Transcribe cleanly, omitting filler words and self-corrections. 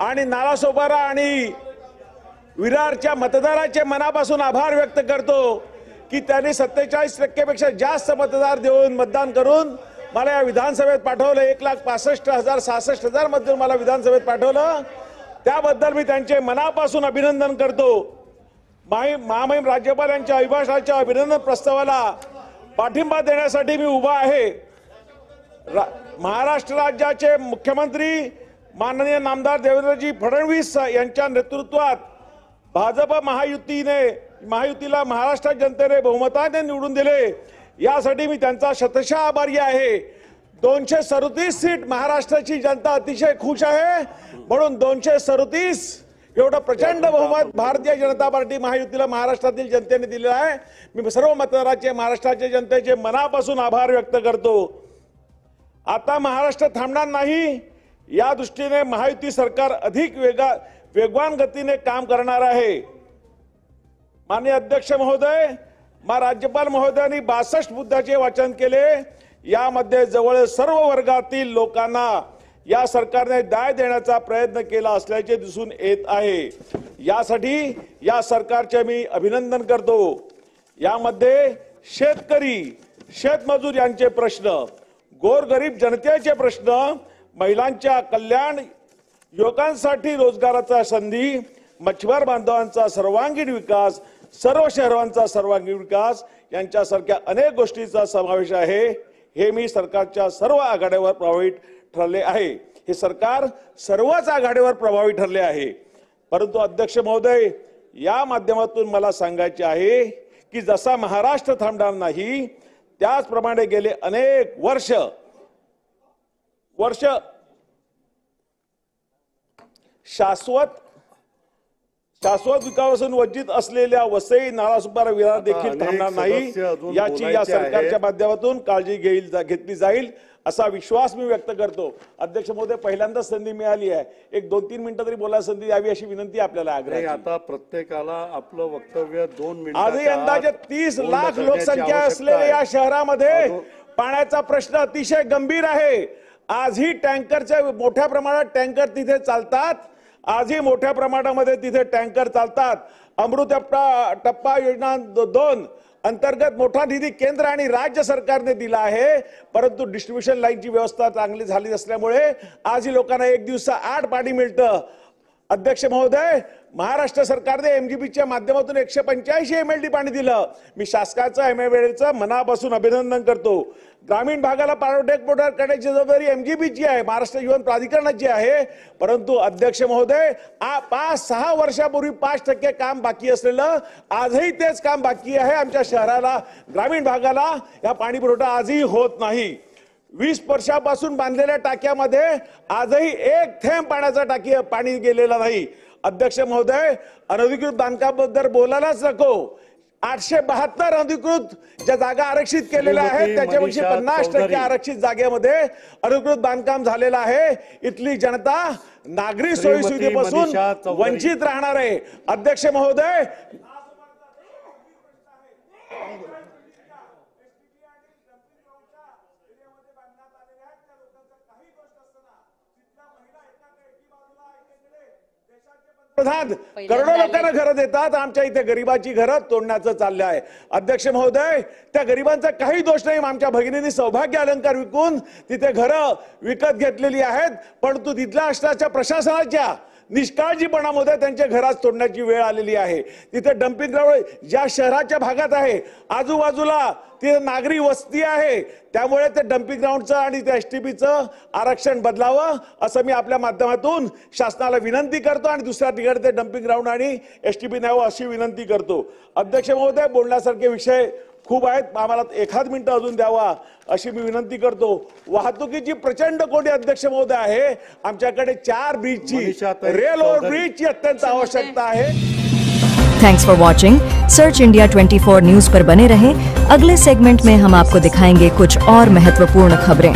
आणि नालासोपारा आणि विरारच्या मतदाराचे मनापासून आभार व्यक्त करतो की त्यांनी 47% पेक्षा जास्त मतदार देऊन मतदान करून मला या विधानसभेत पाठवलं। 1,65,000 मध्ये मला विधानसभेत पाठवलं। त्याबद्दल मी त्यांचे मनापासून अभिनंदन करतो। महामहिम राज्यपाल यांच्या अभिभाषणाच्या अभिनंदन प्रस्तावाला पाठिंबा देण्यासाठी मी उभा आहे। महाराष्ट्र राज्याचे मुख्यमंत्री माननीय नामदार देवेंद्रजी फडणवीस यांच्या नेतृत्वात भाजप महायुतीला महाराष्ट्र जनतेने बहुमताने निवडून दिले, यासाठी मी त्यांचा शतशः आभारी आहे। 237 सीट महाराष्ट्राची जनता अतिशय खुश आहे, म्हणून 237 एवढं प्रचंड बहुमत भारतीय जनता पार्टी महायुतीला महाराष्ट्रातील जनतेने दिलेलं आहे। मी सर्व मतदारांचे महाराष्ट्राच्या जनतेचे मनापासून आभार व्यक्त करतो। आता महाराष्ट्र थांबणार नाही, या दृष्टीने महायुती सरकार अधिक वेगवान गतीने काम करणार आहे। माननीय अध्यक्ष महोदय, राज्यपाल महोदयांनी 62 मुद्द्याचे वाचन केले। यामध्ये जवळ सर्व वर्गातील लोकांना या सरकारने न्याय देण्याचा प्रयत्न केला असल्याचे दिसून येत आहे। यासाठी या सरकारचे मी अभिनंदन करतो। यामध्ये शेतकरी, शेतमजूर यांचे प्रश्न, गोरगरीब जनतेचे प्रश्न, महिलांच्या कल्याण, युवकांसाठी रोजगाराचा संधी, मच्छीमार बांधवांचा सर्वांगीण विकास, सर्व शहरांचा सर्वांगीण विकास यांच्यासारख्या अनेक गोष्टींचा समावेश आहे। हे मी सरकारच्या सर्व आघाड्यावर प्रभावी ठरले आहे। हे सरकार सर्वच आघाडीवर प्रभावी ठरले आहे। परंतु अध्यक्ष महोदय, या माध्यमातून मला सांगायचे आहे की जसा महाराष्ट्र थांबणार नाही, त्याचप्रमाणे गेले अनेक वर्ष शाश्वत विकासापासून वंचित असलेल्या वसई, नालासोपारा, विरार देखील थांबणार नाही, याची या सरकारच्या माध्यमातून काळजी घेतली जाईल असा विश्वास मी व्यक्त करतो। अध्यक्ष महोदय, पहिल्यांदाच संधी मिळाली आहे, एक 2-3 मिनिटं तरी बोलायला संधी द्यावी अशी विनंती आपल्याला आग्रह। आता प्रत्येकाला आपलं वक्तव्य 2 मिनिटं। आजही अंदाजे 30 लाख लोकसंख्या असलेल्या या शहरामध्ये पाण्याचा प्रश्न अतिशय गंभीर आहे। आजही टँकरचे मोठ्या प्रमाणात टँकर तिथे चालतात, आजही मोठ्या प्रमाणामध्ये तिथे टँकर चालतात। अमृत टप्पा योजना 2 अंतर्गत मोठा निधी केंद्र आणि राज्य सरकारने दिला आहे, परंतु डिस्ट्रीब्युशन लाईनची व्यवस्था चांगली झाली असल्यामुळे आजही लोकांना एक दिवसा 8 पाणी मिळतं। अध्यक्ष महोदय, महाराष्ट्र सरकारने एमजीबीच्या माध्यमातून 185 MLD पाणी दिलं। मी शासकाचं एमएमएडचं मनापासून अभिनंदन करतो। ग्रामीण भागाला पाणीपुरवठा करण्याची जबाबदारी एमजीबीची आहे, महाराष्ट्र जीवन प्राधिकरणाची आहे। परंतु अध्यक्ष महोदय, 5-6 वर्षापूर्वी 5% काम बाकी असलेलं आजही तेच काम बाकी आहे। आमच्या शहराला, ग्रामीण भागाला या पाणीपुरवठा आजही होत नाही। 20 वर्षापासून बांधलेल्या टाक्यामध्ये आजही एक थेंब पाण्याचा पाणी गेलेला नाही। अध्यक्ष महोदय, अनधिकृत बांधकामाबद्दल बोलायलाच नको। 872 अधिकृत ज्या जागा आरक्षित केलेल्या आहेत त्याच्यापेक्षा 50% आरक्षित जागेमध्ये अधिकृत बांधकाम झालेलं आहे। इथली जनता नागरी सोयी सुविधेपासून वंचित राहणार आहे। अध्यक्ष महोदय, करोडो लोकांना घरं देतात, आमच्या इथे गरिबाची घरं तोडण्याचं चाललं आहे। अध्यक्ष महोदय, त्या गरिबांचा काही दोष नाही। आमच्या भगिनींनी सौभाग्य अलंकार विकून तिथे घरं विकत घेतलेली आहेत, परंतु तिथल्या असण्याच्या प्रशासनाच्या निष्काळजीपणामध्ये त्यांच्या घरात तोडण्याची वेळ आलेली आहे। तिथे डम्पिंग ग्राउंड ज्या शहराच्या भागात आहे, आजूबाजूला तिथे नागरी वस्ती आहे, त्यामुळे ते डम्पिंग ग्राउंडचं आणि त्या एसटीपीचं आरक्षण बदलावं असं मी आपल्या माध्यमातून शासनाला विनंती करतो आणि दुसऱ्या ठिकाणी ते डम्पिंग ग्राउंड आणि एसटीपी न्यावं अशी विनंती करतो। अध्यक्ष महोदय, बोलण्यासारखे विषय खूप आहेत, आम्हाला 1 मिनिट अजून द्यावा अशी मी विनंती करतो। वाहतुकीची प्रचंड कोंडी अध्यक्ष महोदय आहे। आमच्याकडे 4 ब्रिजची, रेल ओव्हर ब्रिजची अत्यंत आवश्यकता आहे। Thanks for watching. Search India 24 news पर बने रहें। अगले सेगमेंट में हम आपको दिखाएंगे कुछ और महत्वपूर्ण खबरें।